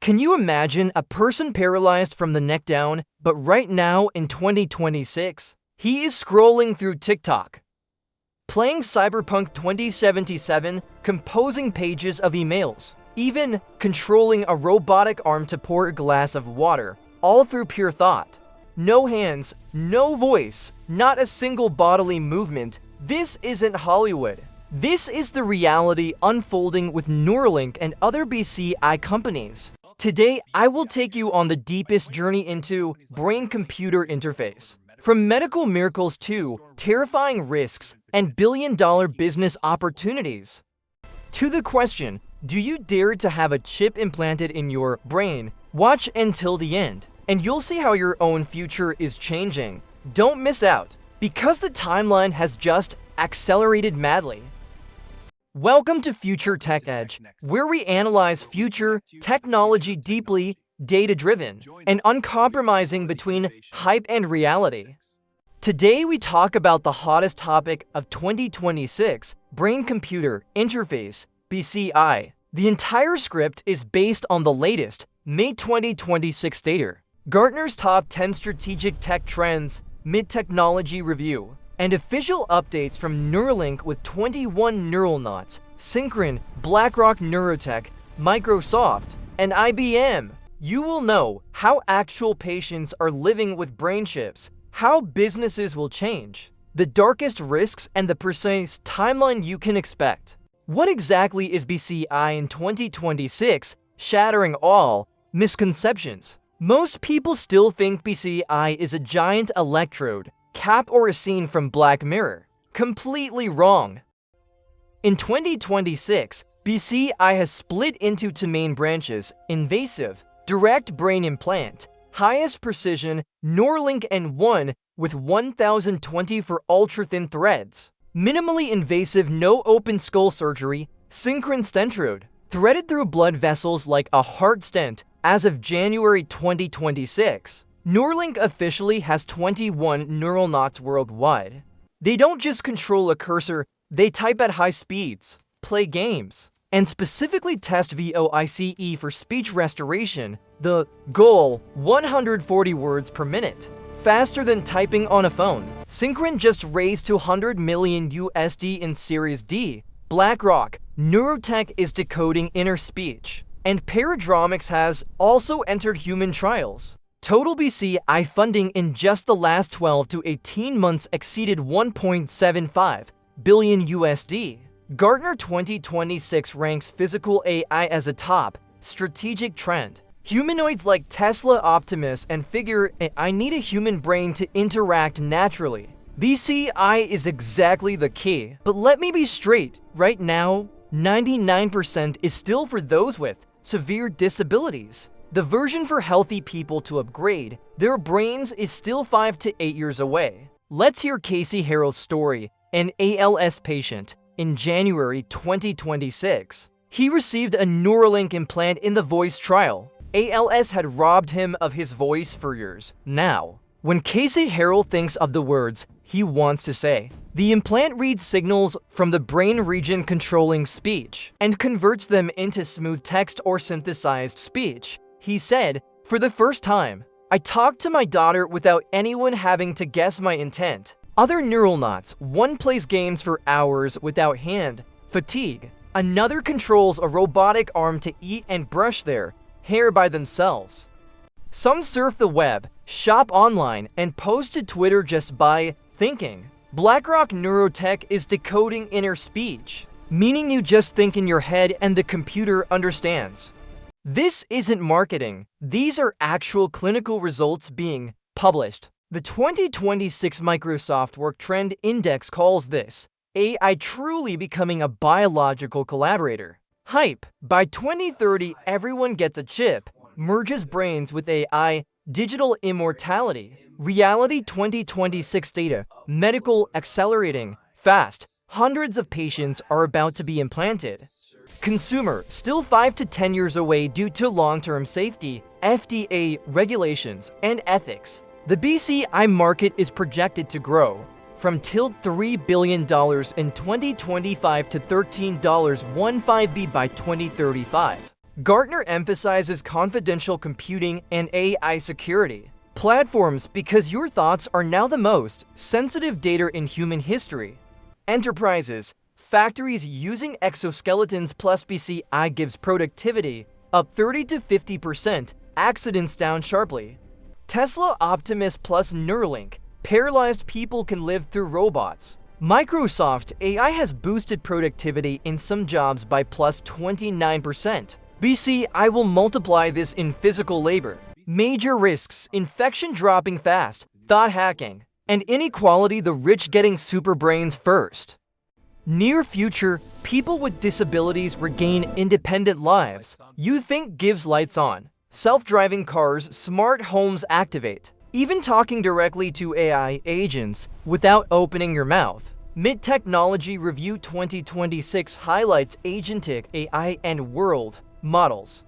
Can you imagine a person paralyzed from the neck down, but right now in 2026, he is scrolling through TikTok, playing Cyberpunk 2077, composing pages of emails, even controlling a robotic arm to pour a glass of water, all through pure thought. No hands, no voice, not a single bodily movement. This isn't Hollywood. This is the reality unfolding with Neuralink and other BCI companies. Today, I will take you on the deepest journey into brain-computer interface. From medical miracles to terrifying risks and billion-dollar business opportunities. To the question, do you dare to have a chip implanted in your brain? Watch until the end, and you'll see how your own future is changing. Don't miss out, because the timeline has just accelerated madly. Welcome to Future Tech Edge, where we analyze future technology deeply, data-driven, and uncompromising between hype and reality. Today we talk about the hottest topic of 2026, brain-computer interface, BCI. The entire script is based on the latest May 2026 data, Gartner's top 10 strategic tech trends, mid-technology review, and official updates from Neuralink with 21 Neuralnauts, Synchron, Blackrock Neurotech, Microsoft, and IBM. You will know how actual patients are living with brain chips, how businesses will change, the darkest risks, and the precise timeline you can expect. What exactly is BCI in 2026, shattering all misconceptions? Most people still think BCI is a giant electrode, cap, or a scene from Black Mirror. Completely wrong. In 2026, BCI has split into two main branches: invasive, direct brain implant, highest precision, Neuralink, and one with 1020 for ultra-thin threads. Minimally invasive, no open skull surgery, Synchron stentrode, threaded through blood vessels like a heart stent as of January 2026. Neuralink officially has 21 Neuralnauts worldwide. They don't just control a cursor, they type at high speeds, play games, and specifically test VoICE for speech restoration. The goal, 140 words per minute, faster than typing on a phone. Synchron just raised $200 million USD in Series D. Blackrock Neurotech is decoding inner speech, and Paradromics has also entered human trials. Total BCI funding in just the last 12 to 18 months exceeded 1.75 billion USD. Gartner 2026 ranks physical AI as a top strategic trend. Humanoids like Tesla Optimus and figure I need a human brain to interact naturally. BCI is exactly the key. But let me be straight, right now, 99% is still for those with severe disabilities. The version for healthy people to upgrade their brains is still 5 to 8 years away. Let's hear Casey Harrell's story, an ALS patient, in January 2026. He received a Neuralink implant in the voice trial. ALS had robbed him of his voice for years. Now, when Casey Harrell thinks of the words he wants to say, the implant reads signals from the brain region controlling speech and converts them into smooth text or synthesized speech. He said, "For the first time, I talked to my daughter without anyone having to guess my intent." Other Neuralnauts, one plays games for hours without hand fatigue. Another controls a robotic arm to eat and brush their hair by themselves. Some surf the web, shop online, and post to Twitter just by thinking. Blackrock Neurotech is decoding inner speech, meaning you just think in your head and the computer understands. This isn't marketing. These are actual clinical results being published. The 2026 Microsoft Work Trend Index calls this AI truly becoming a biological collaborator. Hype. By 2030, everyone gets a chip, merges brains with AI, digital immortality. Reality 2026 data, medical accelerating fast. Hundreds of patients are about to be implanted. Consumer, still 5 to 10 years away due to long-term safety, FDA regulations, and ethics. The BCI market is projected to grow from $3 billion in 2025 to $13.15 by 2035. Gartner emphasizes confidential computing and AI security. Platforms, because your thoughts are now the most sensitive data in human history. Enterprises, factories using exoskeletons plus BCI gives productivity up 30 to 50%, accidents down sharply. Tesla Optimus plus Neuralink, paralyzed people can live through robots. Microsoft AI has boosted productivity in some jobs by plus 29%. BCI will multiply this in physical labor. Major risks, infection dropping fast, thought hacking, and inequality, the rich getting super brains first. Near future, people with disabilities regain independent lives. You think gives lights on. Self-driving cars, smart homes activate. Even talking directly to AI agents without opening your mouth. Mid-Technology Review 2026 highlights agentic AI and world models.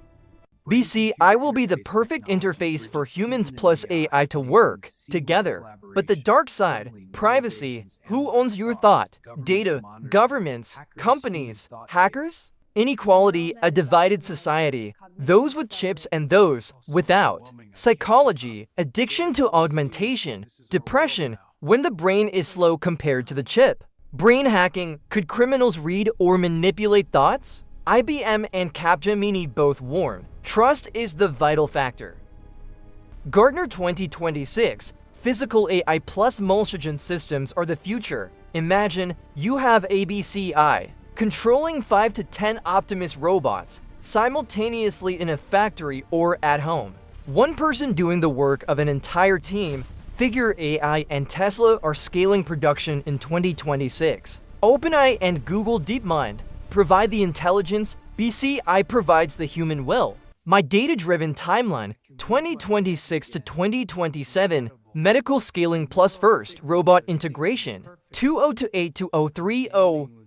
BCI will be the perfect interface for humans plus AI to work together. But the dark side, privacy, who owns your thought, data, governments, companies, hackers? Inequality, a divided society, those with chips and those without. Psychology, addiction to augmentation, depression, when the brain is slow compared to the chip. Brain hacking, could criminals read or manipulate thoughts? IBM and Capgemini both warn, trust is the vital factor. Gartner 2026, physical AI plus multigen systems are the future. Imagine you have a BCI, controlling 5 to 10 Optimus robots, simultaneously in a factory or at home. One person doing the work of an entire team. Figure AI and Tesla are scaling production in 2026. OpenAI and Google DeepMind provide the intelligence, BCI provides the human will. My data-driven timeline, 2026 to 2027, medical scaling plus first, robot integration, 2028 to 030,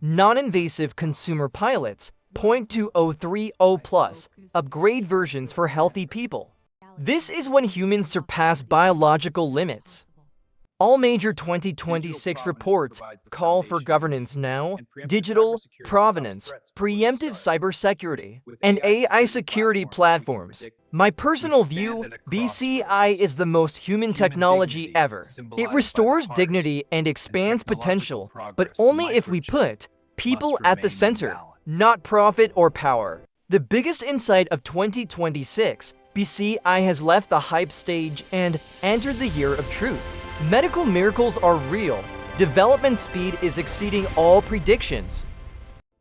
non-invasive consumer pilots, 0.2030 plus, upgrade versions for healthy people. This is when humans surpass biological limits. All major 2026 reports call for governance now, digital provenance, preemptive cybersecurity, and AI security platforms. My personal view, BCI is the most human technology ever. It restores dignity and expands potential, but only if we put people at the center, not profit or power. The biggest insight of 2026, BCI has left the hype stage and entered the year of truth. Medical miracles are real. Development speed is exceeding all predictions.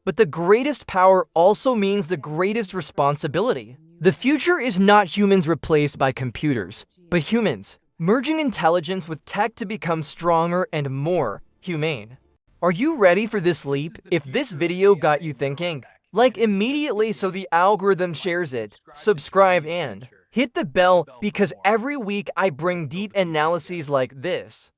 But the greatest power also means the greatest responsibility. The future is not humans replaced by computers, but humans, merging intelligence with tech to become stronger and more humane. Are you ready for this leap? If this video got you thinking, like immediately so the algorithm shares it, subscribe and hit the bell because every week I bring deep analyses like this.